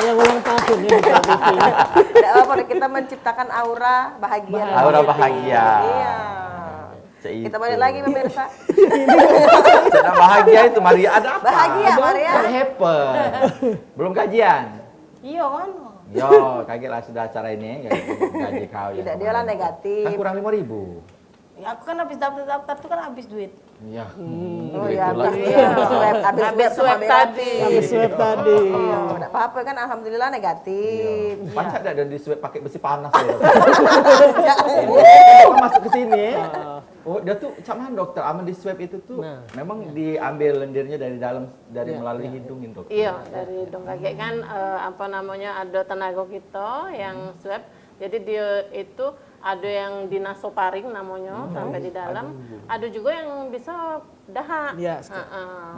yang ulang tahun ya di TV. Tidak apa-apa, kita menciptakan aura bahagia. Aura bahagia. Iya. Kita balik lagi pemirsa. Sedang bahagia itu Maria, ada apa? Bahagia Maria. What happen? Belum gajian? Iya kan? Yo, kaget lah sudah acara ini gaji kau ya. Tidak, dia lah negatif. Kan kurang 5.000. Ya aku kan habis daftar tuh kan habis duit. Iya. Oh ya, Itulah. habis swab tadi. Habis swab tadi. Iya, enggak apa-apa kan, alhamdulillah negatif. Pancat ada dan di swab pakai besi panas ya. Dia masuk ke sini. Oh, dia tuh cuman dokter aman di swab itu tuh memang diambil lendirnya dari dalam melalui hidung itu. Iya, dari hidung kakek kan ada tenaga kita yang swab. Jadi dia itu ada yang di nasofaring namanya sampai di dalam. Ada juga yang bisa dahak. Iya,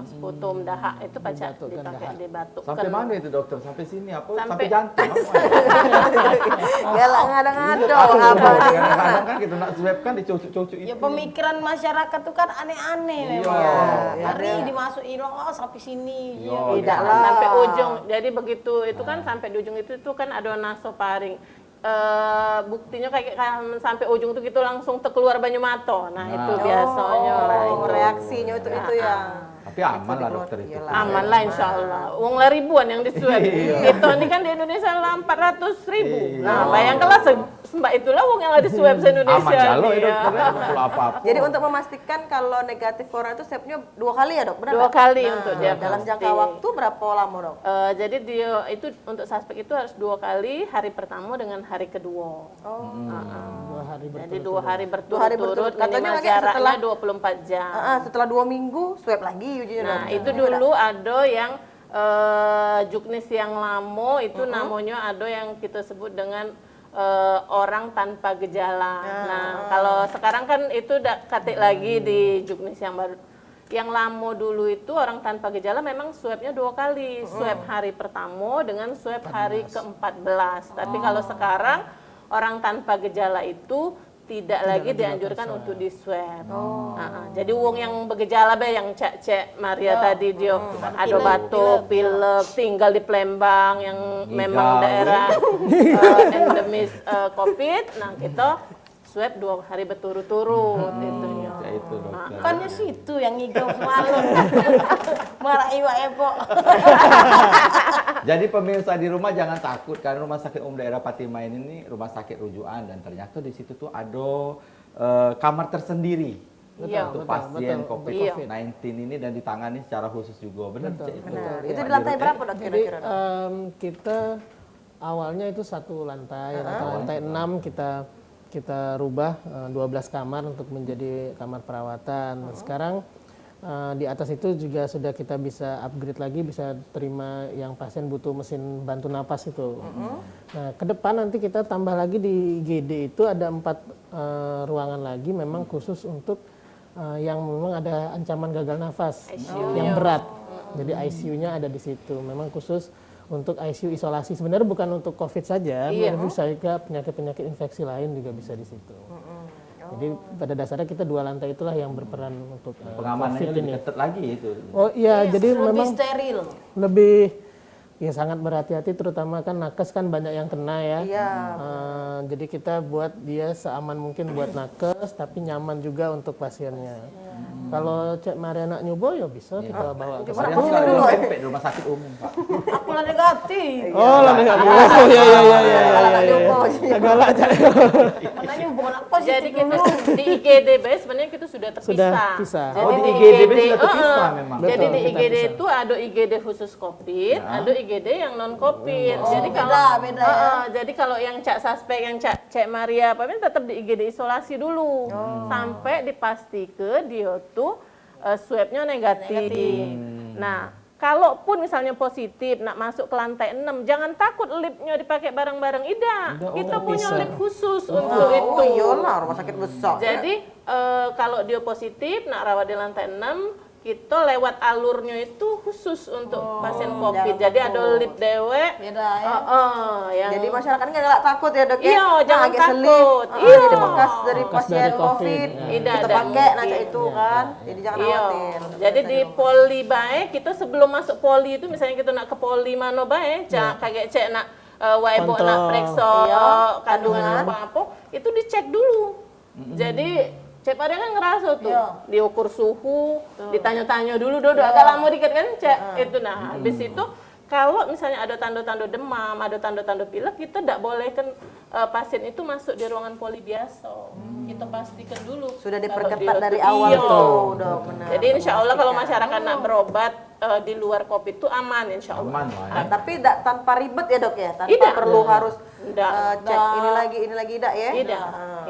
sputum dahak itu pacak dipakai di batuk. Sampai mana itu dokter? Sampai sini apa? Sampai Sampai jantung. Galak ngada-ngada Kadang-kadang apa. kan gitu nak swab kan dicucuk-cucuk itu. Ya pemikiran masyarakat tuh kan aneh-aneh memang. Hari dimasukin sampai sini. Iya. Tidak lah. Sampai ujung. Jadi begitu itu kan sampai di ujung itu kan ada nasofaring. Buktinya kayak sampai ujung tuh gitu langsung keluar banyu mata. Nah, itu biasanya lah itu. Reaksinya itu yang Tapi aman lah dokter itu. Aman lah insya Allah. Uang lah ribuan yang di swab. Itu ini kan di Indonesia lah 400.000. Nah, bayangkanlah sembah itulah uang yang ada di swab se-Indonesia. Aman jalo ya dokternya, kalau apa-apa. Jadi untuk memastikan kalau negatif corona itu swabnya 2 kali ya dok? Benar 2 nggak? kali untuk dia Dalam jangka waktu berapa lama dok? Jadi dia itu untuk suspek itu harus 2 kali, hari pertama dengan hari kedua. Oh. 2 hari Jadi 2 hari berturut-turut. berturut-turut, Katanya minimal kayak jaraknya 24 jam. Setelah 2 minggu swab lagi ujinya Nah, dok. itu dulu ada yang juknis yang lama itu namanya ada yang kita sebut dengan orang tanpa gejala. Nah, kalau sekarang kan itu udah katik lagi di juknis yang baru. Yang lama dulu itu orang tanpa gejala memang swabnya 2 kali, swab hari pertama dengan swab hari ke-14. Tapi kalau sekarang orang tanpa gejala itu tidak lagi dianjurkan untuk di swab. Jadi wong yang bergejala yang cek Maria tadi dia ada batuk, pilek, tinggal di Palembang yang memang daerah endemis COVID. Nah, kita swab 2 hari berturut-turut itunya. Ya itu dokter. Bukannya situ yang ngigau semalam. Marah iwa ebo. Jadi pemirsa di rumah jangan takut karena Rumah Sakit Umum Daerah Patimain ini rumah sakit rujukan dan ternyata di situ tuh ada kamar tersendiri untuk pasien COVID-19 ini dan ditangani secara khusus juga. Benar Cik? Benar. Itu di lantai berapa dok Jadi kira-kira? kita awalnya itu 1 lantai, lantai 6 kita rubah 12 kamar untuk menjadi kamar perawatan. Sekarang di atas itu juga sudah kita bisa upgrade lagi, bisa terima yang pasien butuh mesin bantu napas itu. Nah, ke depan nanti kita tambah lagi di IGD itu ada 4 ruangan lagi memang khusus untuk yang memang ada ancaman gagal nafas yang berat. Jadi ICU-nya ada di situ. Memang khusus untuk ICU isolasi. Sebenarnya bukan untuk COVID saja, bisa juga penyakit-penyakit infeksi lain juga bisa di situ. Jadi pada dasarnya kita 2 lantai itulah yang berperan untuk Pengamanannya COVID lebih ini. ketat lagi itu. Oh iya, jadi Lebih memang steril. lebih ya sangat berhati-hati, terutama kan nakes kan banyak yang kena ya. Iya. Jadi kita buat dia seaman mungkin buat nakes, tapi nyaman juga untuk pasiennya. Kalau Cek Mariana nyoba ya bisa kita bawa ke Saya sana. sekali di rumah sakit umum Pak. Aku lah negatif. Oh, lah enggak. Oh, iya. Galak Cak. Katanya hubungan apa sih Jadi itu kita dulu? di IGDB sebenarnya kita sudah terpisah. Sudah pisah. Jadi Oh, di di IGDB sudah terpisah memang. Jadi Betul, di kita IGD pisah. itu ada IGD khusus COVID, ada IGD yang non COVID. Jadi kalau beda ya. jadi kalau yang Cak Suspek, yang Cek Maria apa tetap di IGD isolasi dulu sampai dipastikan dia tuh swabnya negatif. Nah, kalaupun misalnya positif nak masuk ke lantai 6, jangan takut liftnya dipakai bareng-bareng. Tidak, kita punya bisa. lift khusus untuk itu. Oh iyalah, rumah sakit besar. Jadi kalau dia positif nak rawat di lantai 6, kita lewat alurnya itu khusus untuk pasien COVID. Jadi ada lip dewe. Beda ya. Yang Jadi masyarakat nggak takut ya dok ya? Iya, jangan agak takut. selip. Iya. Jadi bekas dari Bekas pasien dari COVID. COVID, Tidak kita ada. pakai nanya itu kan. Jadi jangan Iya. khawatir. Jadi di poli bae kita sebelum masuk poli itu misalnya kita nak ke poli mana bae, kayak cek nak waibo Kontrol. nak periksa Iya, kandungan apa itu dicek dulu. Jadi cek pada kan ngerasa tuh, diukur suhu, ditanya-tanya dulu, agak lama dikit kan cek itu. Nah, habis itu kalau misalnya ada tanda-tanda demam, ada tanda-tanda pilek, kita tidak bolehkan pasien itu masuk di ruangan poli biasa. Kita pastikan dulu. Sudah kalau diperketat dia dari tuh- awal Iya. tuh, dok. Benar. Jadi insya Allah kalau masyarakat nak berobat di luar COVID itu aman insya Allah. Aman lah ya. Tapi tanpa ribet ya dok ya, tanpa Tidak. perlu harus Tidak. cek ini lagi tidak ya?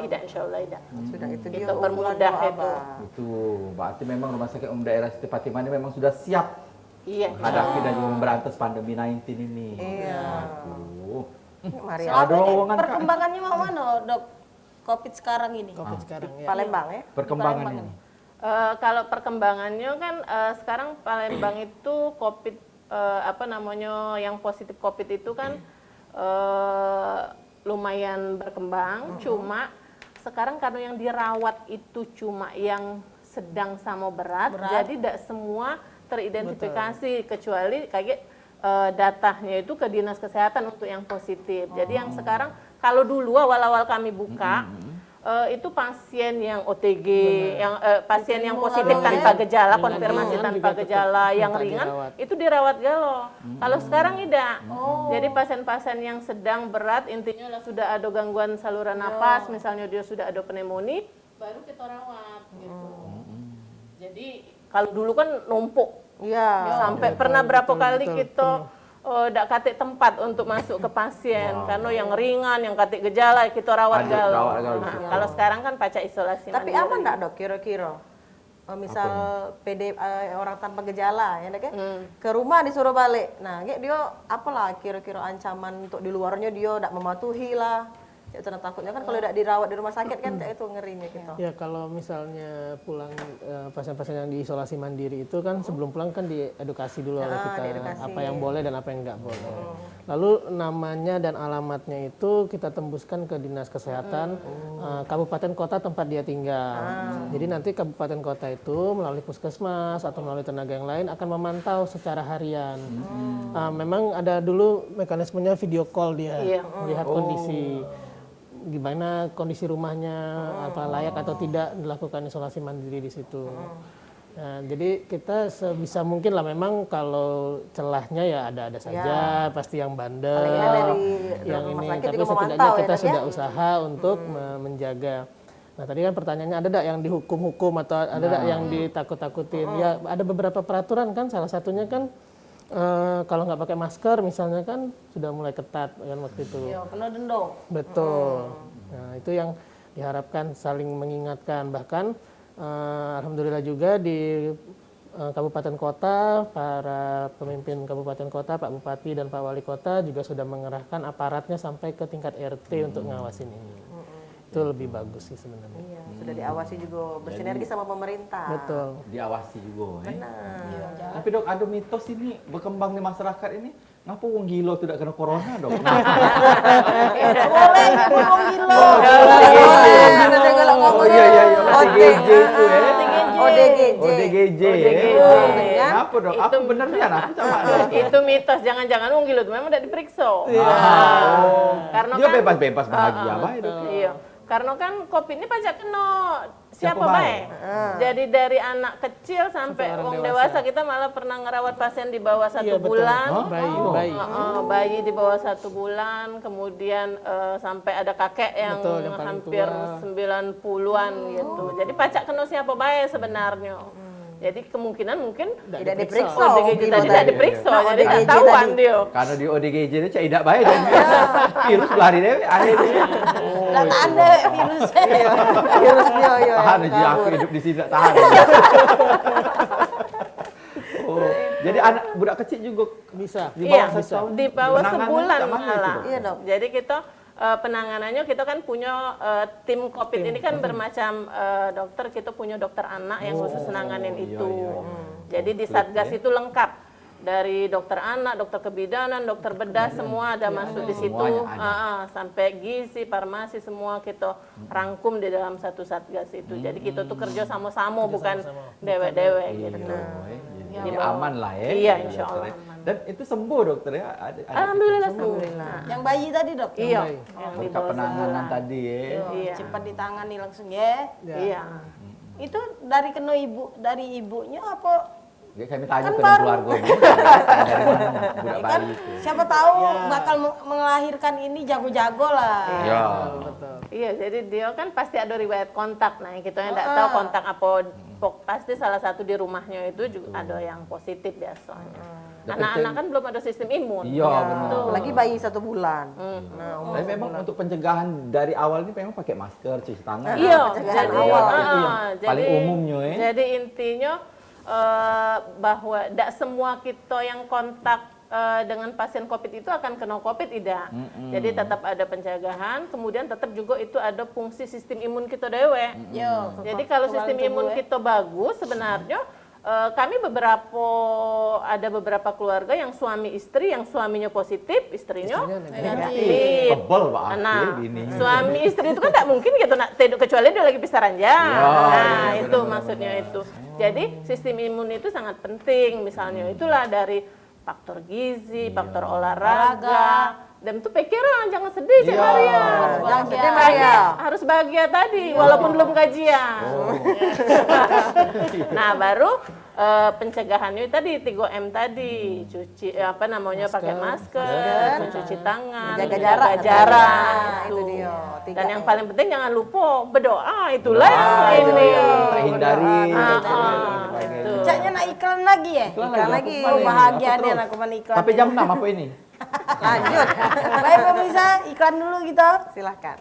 Tidak insya Allah tidak. Sudah itu dia Kita unggulan permudah doa, itu. Abang. Itu berarti memang Rumah Sakit Umum Daerah Siti Fatimah ini memang sudah siap Iya. hadapi dan juga memberantas pandemi 19 ini. Iya. Aduh. Mari Selama Ada ini lowongan, Kak. perkembangannya mau mana dok? COVID sekarang ini. COVID sekarang ya. Palembang ya. Perkembangan Palembang ini. Kalau perkembangannya kan sekarang Palembang itu COVID yang positif COVID itu kan lumayan berkembang. Cuma sekarang karena yang dirawat itu cuma yang sedang sama berat. Jadi tidak semua teridentifikasi kecuali kayak datanya itu ke dinas kesehatan untuk yang positif. Jadi yang sekarang kalau dulu awal-awal kami buka itu pasien yang OTG, yang pasien yang positif tanpa gejala, konfirmasi ringan tanpa juga gejala, tetap yang minta ringan dirawat. itu dirawat galo. Kalau sekarang tidak. Jadi pasien-pasien yang sedang berat intinya lah sudah ada gangguan saluran napas, misalnya dia sudah ada pneumonia, baru kita rawat gitu. Jadi kalau dulu kan numpuk. Iya. Sampai pernah berapa kali kita tidak katik tempat untuk masuk ke pasien karena yang ringan, yang katik gejala kita rawat Ada galo. rawat galo. Nah, kalau sekarang kan pacak isolasi. Tapi mandiri. aman enggak dok kira-kira? Misal PD orang tanpa gejala ya dok ya, ke rumah disuruh balik. Nah, kayak dia apalah kira-kira ancaman untuk di luarnya dia tidak mematuhi lah. Cak itu takutnya kan kalau tidak dirawat di rumah sakit kan cak itu ngerinya gitu. Ya kalau misalnya pulang pasien-pasien yang diisolasi mandiri itu kan sebelum pulang kan diedukasi dulu oleh kita diedukasi. apa yang boleh dan apa yang nggak boleh. Lalu namanya dan alamatnya itu kita tembuskan ke dinas kesehatan kabupaten kota tempat dia tinggal. Jadi nanti kabupaten kota itu melalui puskesmas atau melalui tenaga yang lain akan memantau secara harian. Memang ada dulu mekanismenya video call dia melihat kondisi gimana kondisi rumahnya, apa layak atau tidak dilakukan isolasi mandiri di situ. Nah, jadi kita sebisa mungkin lah memang kalau celahnya ya ada saja, pasti yang bandel, Paling nggak dari yang rumah ini. sakit Tapi juga setidaknya memantau ya, kita Dok, ya? sudah usaha untuk menjaga. Nah tadi kan pertanyaannya ada nggak yang dihukum-hukum atau ada nggak yang ditakut-takutin? Ya ada beberapa peraturan kan, salah satunya kan kalau nggak pakai masker misalnya kan sudah mulai ketat kan waktu itu. Iya, kena denda. Betul. Nah, itu yang diharapkan saling mengingatkan. Bahkan alhamdulillah juga di kabupaten kota, para pemimpin kabupaten kota, Pak Bupati dan Pak Wali Kota juga sudah mengerahkan aparatnya sampai ke tingkat RT untuk ngawasin ini. Itu lebih bagus sih sebenarnya. Iya, sudah diawasi juga bersinergi sama pemerintah. Betul. Diawasi juga. Benar. Tapi dok, ada mitos ini berkembang di masyarakat ini. Ngapa wong gilo tidak kena corona dok? Tidak boleh ngomong gila. Nanti kalau ngomong Oh iya. ODGJ itu ya. ODGJ. ODGJ ya. Ngapa dok? Apa bener ya? Aku coba dok. Itu mitos, jangan-jangan wong gila itu memang tidak diperiksa. Karena Dia kan bebas-bebas bahagia baik dok. Iya. Karena kan COVID ini pajak kena siapa Siapa baik. Jadi dari anak kecil sampai orang wong dewasa. dewasa kita malah pernah ngerawat pasien di bawah 1 Iya, betul. bulan. Bayi. Bayi di bawah 1 bulan, kemudian sampai ada kakek yang Betul, yang paling hampir tua. 90-an gitu. Jadi pacak kena siapa baik sebenarnya. Jadi kemungkinan mungkin Tidak diperiksa. ODGJ tadi tidak diperiksa, Nah, jadi ODGJ tidak tahuan tadi. dia. Karena di ODGJ itu cak tidak baik dan virus lari deh akhirnya. Tidak ada virusnya. Virusnya ya. Tahan aja aku hidup di sini tak tahan. Jadi anak budak kecil juga Bisa. di bawah Iya, satu tahun. di bawah penanganannya sebulan tak mana itu, malah. Dok? Iya, Dok. Jadi kita penanganannya kita kan punya tim COVID ini kan bermacam dokter. Kita punya dokter anak yang khusus nanganin itu. Jadi di Satgas itu lengkap. Dari dokter anak, dokter kebidanan, dokter bedah, semua ada masuk di situ. Sampai gizi, farmasi, semua kita rangkum di dalam satu Satgas itu. Jadi kita tuh kerja sama-sama, bukan dewe-dewe gitu. Jadi aman lah ya. Iya, insya Allah. Dan itu sembuh dokter ya? Alhamdulillah sembuh. Yang bayi tadi dok? Iya. Berkat penanganan tadi ya. Iya. Cepat ditangani langsung ya. Iya. Itu dari dari ibunya apa? Ya, kami tanya Kan ke baru. keluarganya. Dari mana budak Kan bayi itu? siapa tahu bakal melahirkan ini jago-jago lah. Iya. Betul. Iya, jadi dia kan pasti ada riwayat kontak. Nah, kita yang tidak tahu kontak apa. Pasti salah satu di rumahnya itu juga ada yang positif biasanya. Anak-anak kan belum ada sistem imun. Iya, benar. Lagi bayi 1 bulan. Tapi memang untuk pencegahan dari awal ini memang pakai masker, cuci tangan. Iya, pencegahan jadi awal. Itu yang paling umumnya ya. Jadi intinya bahwa tidak semua kita yang kontak dengan pasien COVID itu akan kena COVID, tidak. Jadi tetap ada pencegahan, kemudian tetap juga itu ada fungsi sistem imun kita dewe. Jadi kalau sistem imun kita bagus sebenarnya kami ada beberapa keluarga yang suami istri yang suaminya positif, istrinya negatif. Tebel Pak. Nah, ini. suami istri itu kan tak mungkin gitu nak tidur kecuali dia lagi pisah ranjang. Nah, itu benar, maksudnya itu. Jadi sistem imun itu sangat penting. Misalnya itulah dari faktor gizi, faktor olahraga. Dan itu pikiran, jangan sedih Cik Maria. Jangan sedih Maria. Harus bahagia tadi, walaupun belum gajian. Nah, baru pencegahannya tadi 3M tadi, cuci pakai masker, cuci tangan, Jaga jarak, itu itu. dia. Dan yang paling penting jangan lupa berdoa, itulah yang ini. Hindari. Itu. Caknya nak iklan lagi ya? Iklan lagi. Oh, bahagia nih aku mana iklan. Tapi jam 6 apa ini? Lanjut. Baik pemirsa, iklan dulu kita. Silahkan.